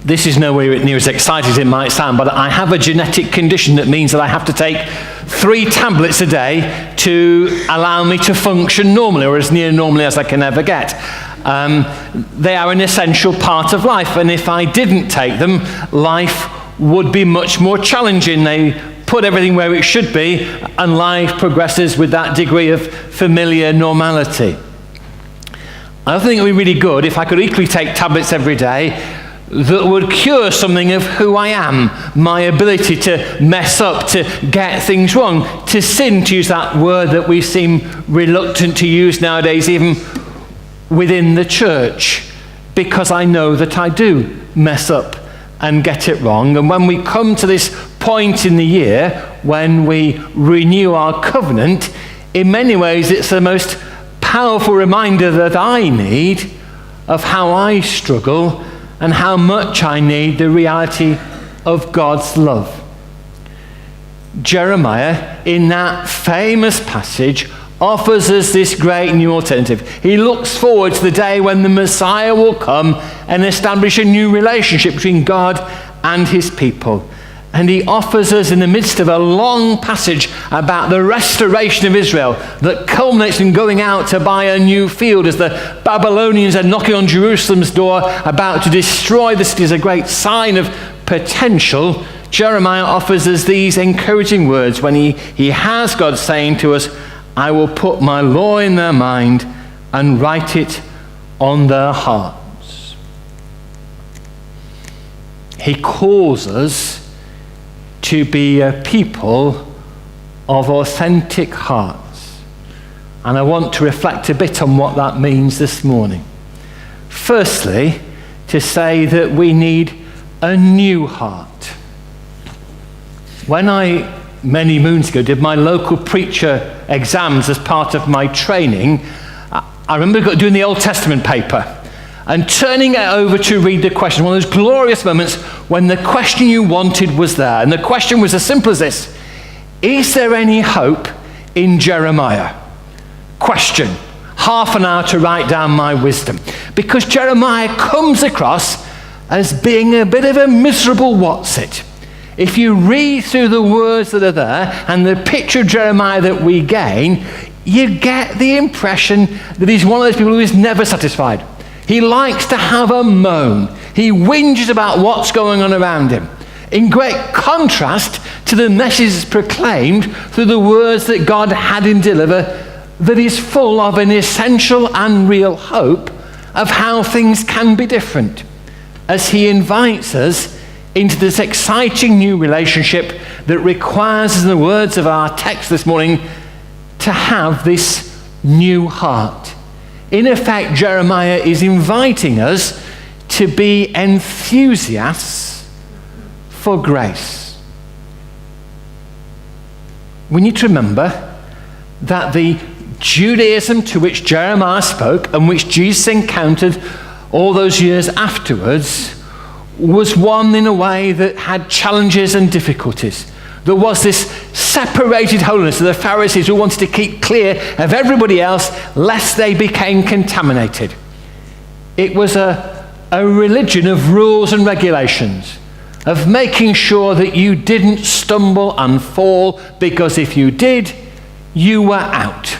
This is nowhere near as exciting as it might sound, but I have a genetic condition that means that I have to take 3 tablets a day to allow me to function normally, or as near normally as I can ever get. They are an essential part of life, and if I didn't take them, life would be much more challenging. They put everything where it should be, and life progresses with that degree of familiar normality. I think it would be really good if I could equally take tablets every day that would cure something of who I am, my ability to mess up, to get things wrong, to sin, to use that word that we seem reluctant to use nowadays, even within the church, because I know that I do mess up and get it wrong. And when we come to this point in the year, when we renew our covenant, in many ways it's the most powerful reminder that I need of how I struggle and how much I need the reality of God's love. Jeremiah, in that famous passage, offers us this great new alternative. He looks forward to the day when the Messiah will come and establish a new relationship between God and his people. And he offers us, in the midst of a long passage about the restoration of Israel that culminates in going out to buy a new field as the Babylonians are knocking on Jerusalem's door, about to destroy the city as a great sign of potential. Jeremiah offers us these encouraging words when he has God saying to us, "I will put my law in their mind and write it on their hearts." He calls us to be a people of authentic hearts. And I want to reflect a bit on what that means this morning. Firstly, to say that we need a new heart. When I, many moons ago, did my local preacher exams as part of my training, I remember doing the Old Testament paper and turning it over to read the question. One of those glorious moments when the question you wanted was there. And the question was as simple as this: is there any hope in Jeremiah? Question. Half an hour to write down my wisdom. Because Jeremiah comes across as being a bit of a miserable what's-it. If you read through the words that are there and the picture of Jeremiah that we gain, you get the impression that he's one of those people who is never satisfied. He likes to have a moan. He whinges about what's going on around him, in great contrast to the messages proclaimed through the words that God had him deliver, that is full of an essential and real hope of how things can be different, as he invites us into this exciting new relationship that requires, in the words of our text this morning, to have this new heart. In effect, Jeremiah is inviting us to be enthusiasts for grace. We need to remember that the Judaism to which Jeremiah spoke and which Jesus encountered all those years afterwards was one in a way that had challenges and difficulties. There was this separated holiness of the Pharisees who wanted to keep clear of everybody else lest they became contaminated. It was a religion of rules and regulations, of making sure that you didn't stumble and fall, because if you did, you were out.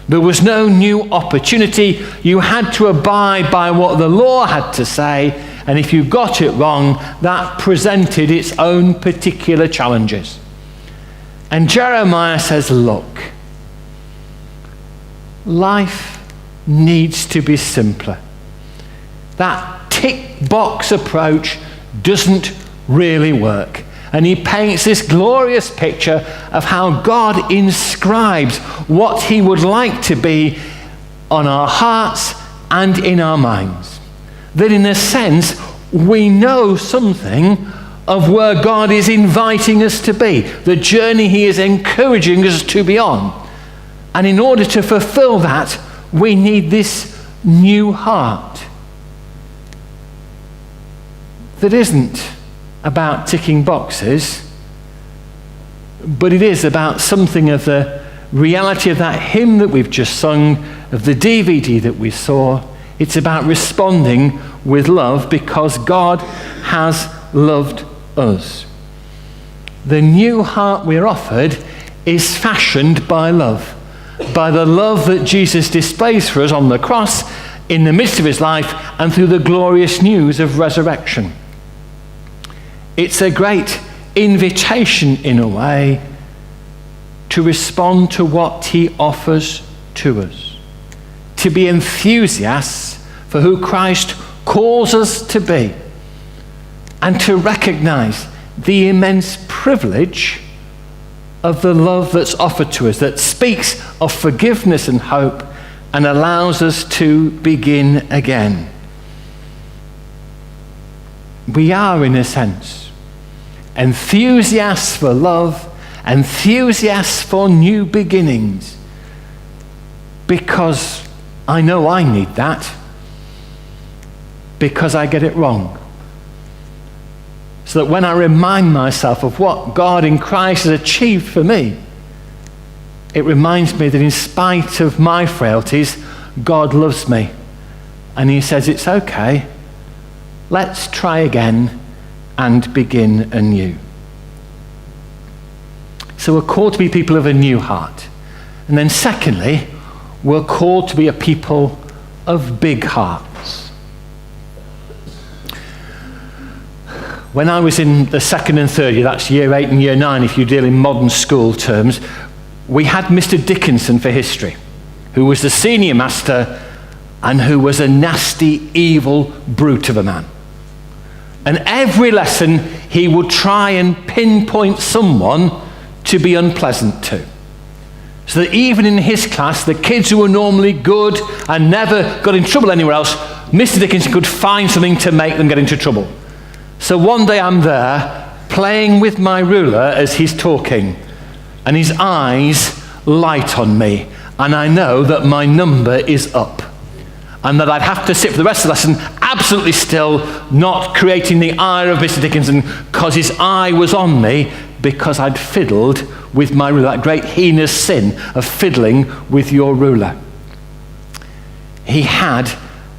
There was no new opportunity. You had to abide by what the law had to say, and if you got it wrong, that presented its own particular challenges. And Jeremiah says, look, life needs to be simpler. That tick box approach doesn't really work. And he paints this glorious picture of how God inscribes what he would like to be on our hearts and in our minds. That in a sense, we know something of where God is inviting us to be, the journey he is encouraging us to be on. And in order to fulfill that, we need this new heart that isn't about ticking boxes, but it is about something of the reality of that hymn that we've just sung, of the DVD that we saw. It's about responding with love because God has loved us. The new heart we're offered is fashioned by love, by the love that Jesus displays for us on the cross, in the midst of his life, and through the glorious news of resurrection. It's a great invitation, in a way, to respond to what he offers to us, to be enthusiasts for who Christ calls us to be, and to recognize the immense privilege of the love that's offered to us, that speaks of forgiveness and hope and allows us to begin again. We are, in a sense, enthusiasts for love, enthusiasts for new beginnings, because I know I need that, because I get it wrong. So that when I remind myself of what God in Christ has achieved for me, it reminds me that in spite of my frailties, God loves me. And he says, it's okay. Let's try again and begin anew. So we're called to be people of a new heart. And then secondly, we're called to be a people of big hearts. When I was in the second and third year, that's year 8 and year 9 if you deal in modern school terms, we had Mr. Dickinson for history, who was the senior master and who was a nasty, evil brute of a man. And every lesson he would try and pinpoint someone to be unpleasant to. So that even in his class, the kids who were normally good and never got in trouble anywhere else, Mr. Dickinson could find something to make them get into trouble. So one day I'm there, playing with my ruler as he's talking, and his eyes light on me, and I know that my number is up, and that I'd have to sit for the rest of the lesson absolutely still, not creating the ire of Mr. Dickinson, because his eye was on me, because I'd fiddled with my ruler, that great heinous sin of fiddling with your ruler. He had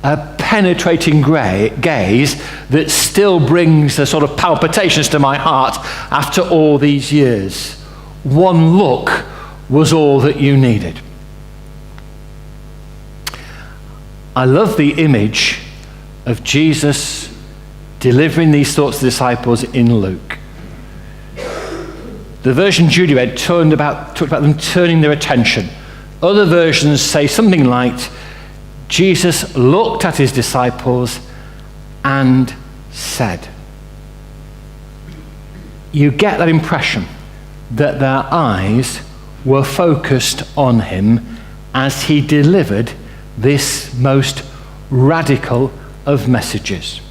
a penetrating gaze that still brings the sort of palpitations to my heart after all these years. One look was all that you needed. I love the image of Jesus delivering these thoughts to the disciples in Luke. The version Judy read talked about them turning their attention. Other versions say something like, Jesus looked at his disciples and said. You get that impression that their eyes were focused on him as he delivered this most radical of messages.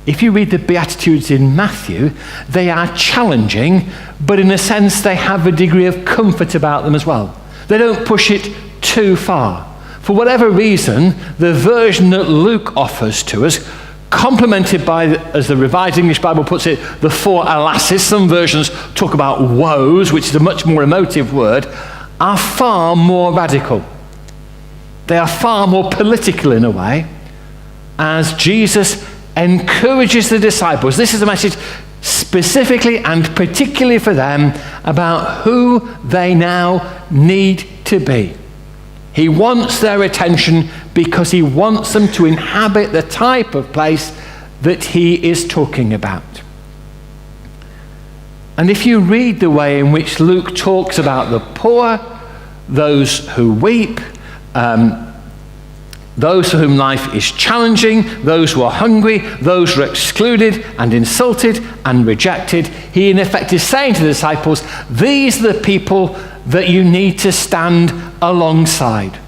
If you read the Beatitudes in Matthew, they are challenging, but in a sense they have a degree of comfort about them as well. They don't push it too far. For whatever reason, the version that Luke offers to us, complemented by, as the Revised English Bible puts it, the 4 alasses, some versions talk about woes, which is a much more emotive word, are far more radical. They are far more political in a way, as Jesus encourages the disciples. This is a message specifically and particularly for them about who they now need to be. He wants their attention because he wants them to inhabit the type of place that he is talking about. And if you read the way in which Luke talks about the poor, those who weep, those for whom life is challenging, those who are hungry, those who are excluded and insulted and rejected, he in effect is saying to the disciples, these are the people that you need to stand alongside.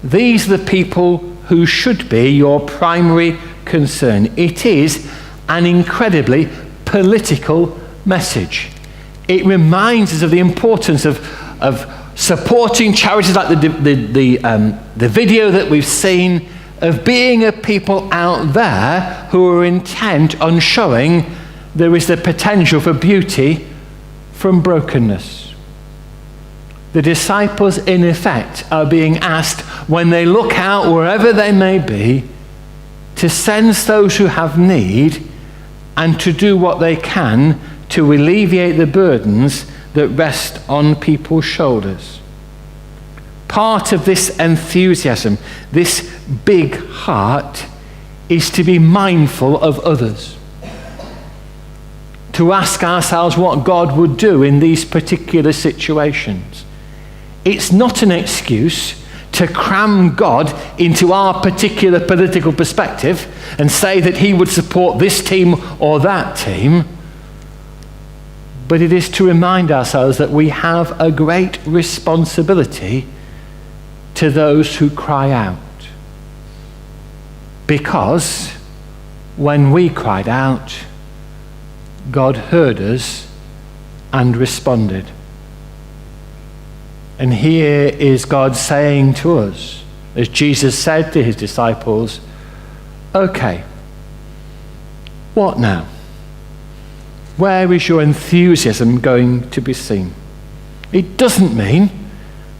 These are the people who should be your primary concern. It is an incredibly political message. It reminds us of the importance of supporting charities like the video that we've seen, of being a people out there who are intent on showing there is the potential for beauty from brokenness. The disciples, in effect, are being asked, when they look out wherever they may be, to sense those who have need and to do what they can to alleviate the burdens that rest on people's shoulders. Part of this enthusiasm, this big heart, is to be mindful of others. To ask ourselves what God would do in these particular situations. It's not an excuse to cram God into our particular political perspective and say that he would support this team or that team. But it is to remind ourselves that we have a great responsibility to those who cry out. Because when we cried out, God heard us and responded. And here is God saying to us, as Jesus said to his disciples, okay, what now? Where is your enthusiasm going to be seen? It doesn't mean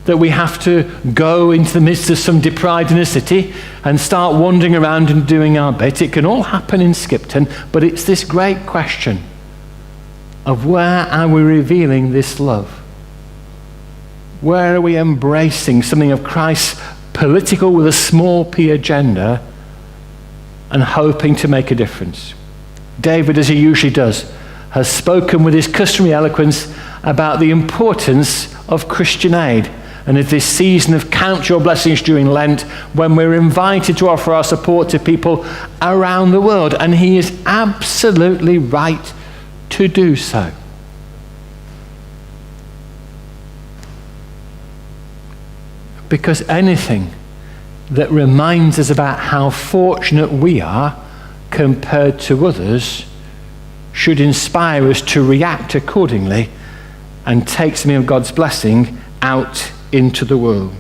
that we have to go into the midst of some deprived inner city and start wandering around and doing our bit. It can all happen in Skipton, but it's this great question of where are we revealing this love? Where are we embracing something of Christ's political with a small p agenda and hoping to make a difference? David, as he usually does, has spoken with his customary eloquence about the importance of Christian aid and of this season of Count Your Blessings during Lent, when we're invited to offer our support to people around the world. And he is absolutely right to do so. Because anything that reminds us about how fortunate we are compared to others should inspire us to react accordingly and take something of God's blessing out into the world.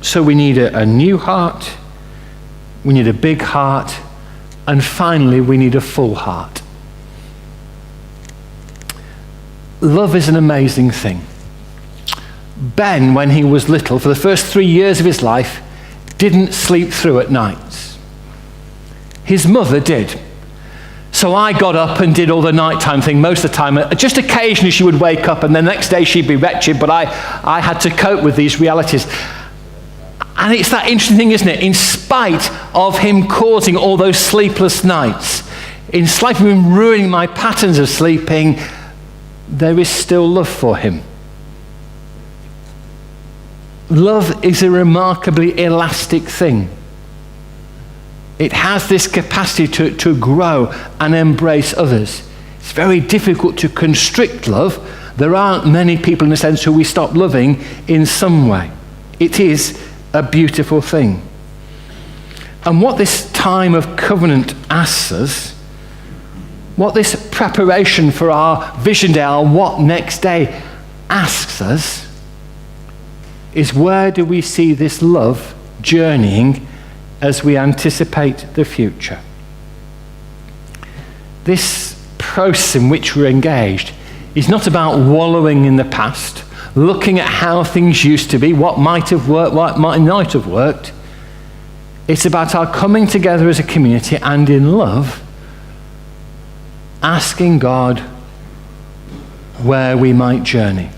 So we need a new heart, we need a big heart, and finally we need a full heart. Love is an amazing thing. Ben, when he was little, for the first 3 years of his life, didn't sleep through at nights. His mother did. So I got up and did all the nighttime thing most of the time. Just occasionally she would wake up and the next day she'd be wretched, but I had to cope with these realities. And it's that interesting thing, isn't it? In spite of him causing all those sleepless nights, in spite of him ruining my patterns of sleeping, there is still love for him. Love is a remarkably elastic thing. It has this capacity to grow and embrace others. It's very difficult to constrict love. There aren't many people, in a sense, who we stop loving in some way. It is a beautiful thing. And what this time of covenant asks us, what this preparation for our Vision Day, our What Next Day, asks us, is where do we see this love journeying as we anticipate the future? This process in which we're engaged is not about wallowing in the past, looking at how things used to be, what might have worked, what might not have worked. It's about our coming together as a community and in love, asking God where we might journey.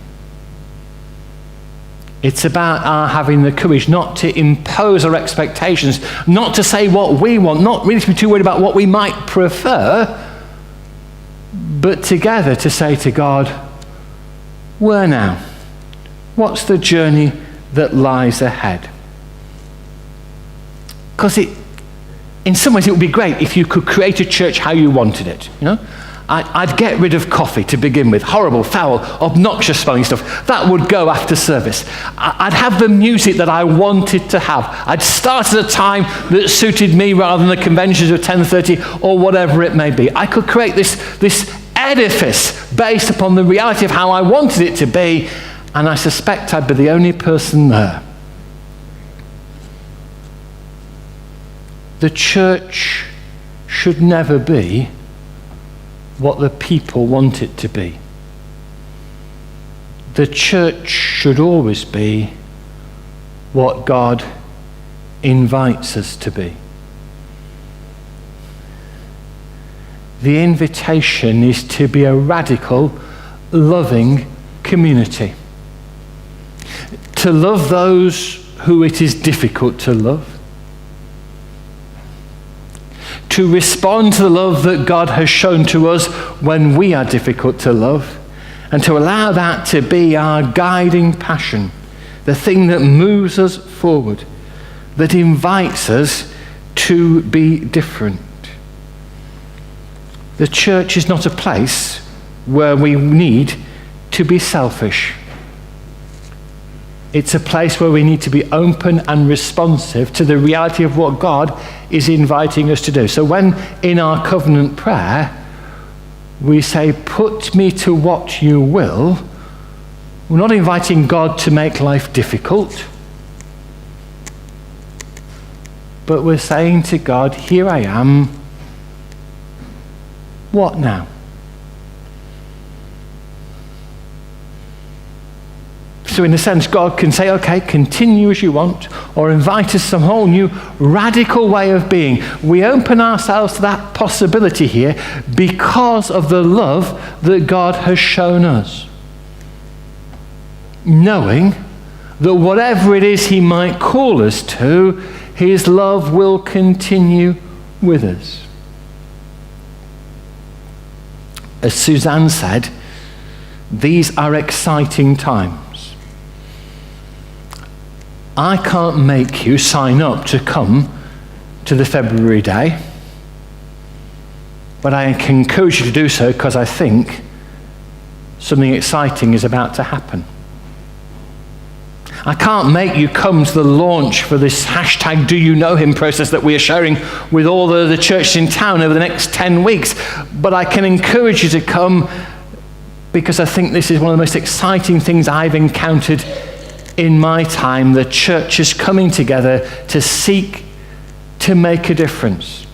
It's about our having the courage not to impose our expectations, not to say what we want, not really to be too worried about what we might prefer, but together to say to God, where now? What's the journey that lies ahead? Because in some ways it would be great if you could create a church how you wanted it, you know? I'd get rid of coffee to begin with. Horrible, foul, obnoxious smelling stuff. That would go after service. I'd have the music that I wanted to have. I'd start at a time that suited me rather than the conventions of 10:30 or whatever it may be. I could create this edifice based upon the reality of how I wanted it to be, and I suspect I'd be the only person there. The church should never be what the people want it to be. The church should always be what God invites us to be. The invitation is to be a radical, loving community. To love those who it is difficult to love. To respond to the love that God has shown to us when we are difficult to love. And to allow that to be our guiding passion. The thing that moves us forward. That invites us to be different. The church is not a place where we need to be selfish. It's a place where we need to be open and responsive to the reality of what God is inviting us to do. So when in our covenant prayer, we say, put me to what you will, we're not inviting God to make life difficult, but we're saying to God, here I am, what now? So in a sense, God can say, okay, continue as you want, or invite us some whole new radical way of being. We open ourselves to that possibility here because of the love that God has shown us. Knowing that whatever it is he might call us to, his love will continue with us. As Suzanne said, these are exciting times. I can't make you sign up to come to the February day, but I can encourage you to do so because I think something exciting is about to happen. I can't make you come to the launch for this hashtag Do You Know Him process that we are sharing with all the churches in town over the next 10 weeks, but I can encourage you to come because I think this is one of the most exciting things I've encountered in my time, the church is coming together to seek to make a difference,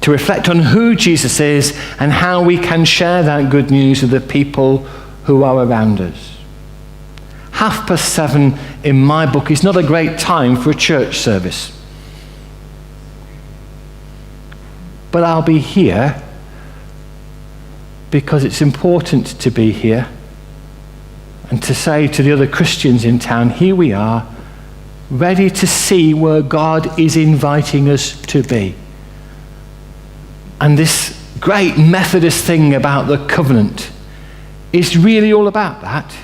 to reflect on who Jesus is and how we can share that good news with the people who are around us. 7:30 in my book is not a great time for a church service. But I'll be here because it's important to be here. And to say to the other Christians in town, here we are, ready to see where God is inviting us to be. And this great Methodist thing about the covenant is really all about that.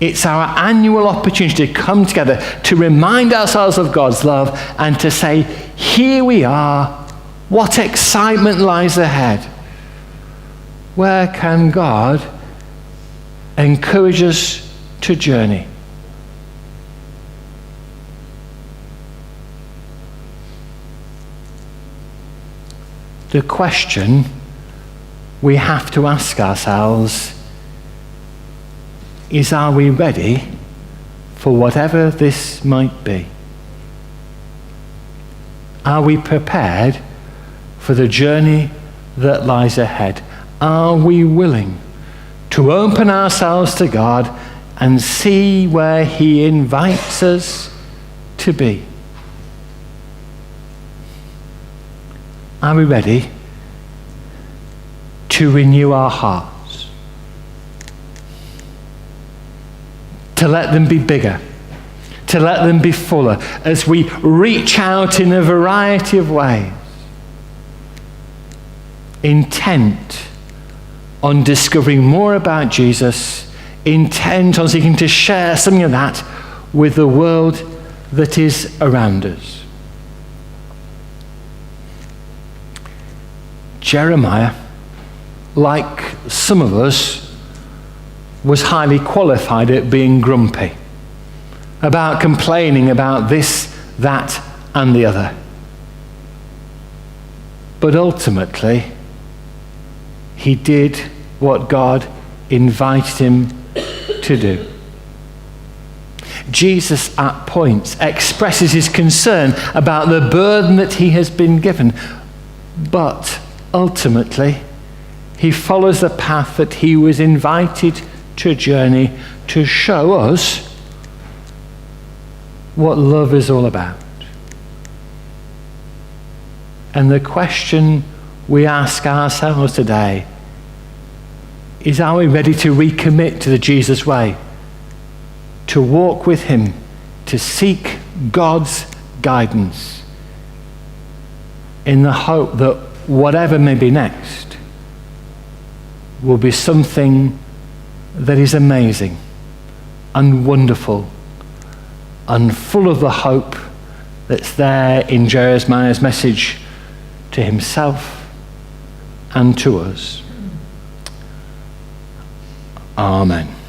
It's our annual opportunity to come together, to remind ourselves of God's love, and to say, here we are, what excitement lies ahead. Where can God encourage us to journey? The question we have to ask ourselves is, are we ready for whatever this might be? Are we prepared for the journey that lies ahead? Are we willing to open ourselves to God and see where he invites us to be? Are we ready to renew our hearts? To let them be bigger, to let them be fuller as we reach out in a variety of ways, intent on discovering more about Jesus, intent on seeking to share something of that with the world that is around us. Jeremiah, like some of us, was highly qualified at being grumpy, about complaining about this, that, and the other. But ultimately, he did what God invited him to do. Jesus, at points, expresses his concern about the burden that he has been given. But ultimately, he follows the path that he was invited to journey to show us what love is all about. And the question we ask ourselves today is, are we ready to recommit to the Jesus way? To walk with him, to seek God's guidance in the hope that whatever may be next will be something that is amazing and wonderful and full of the hope that's there in Jeremiah's message to himself and to us. Amen.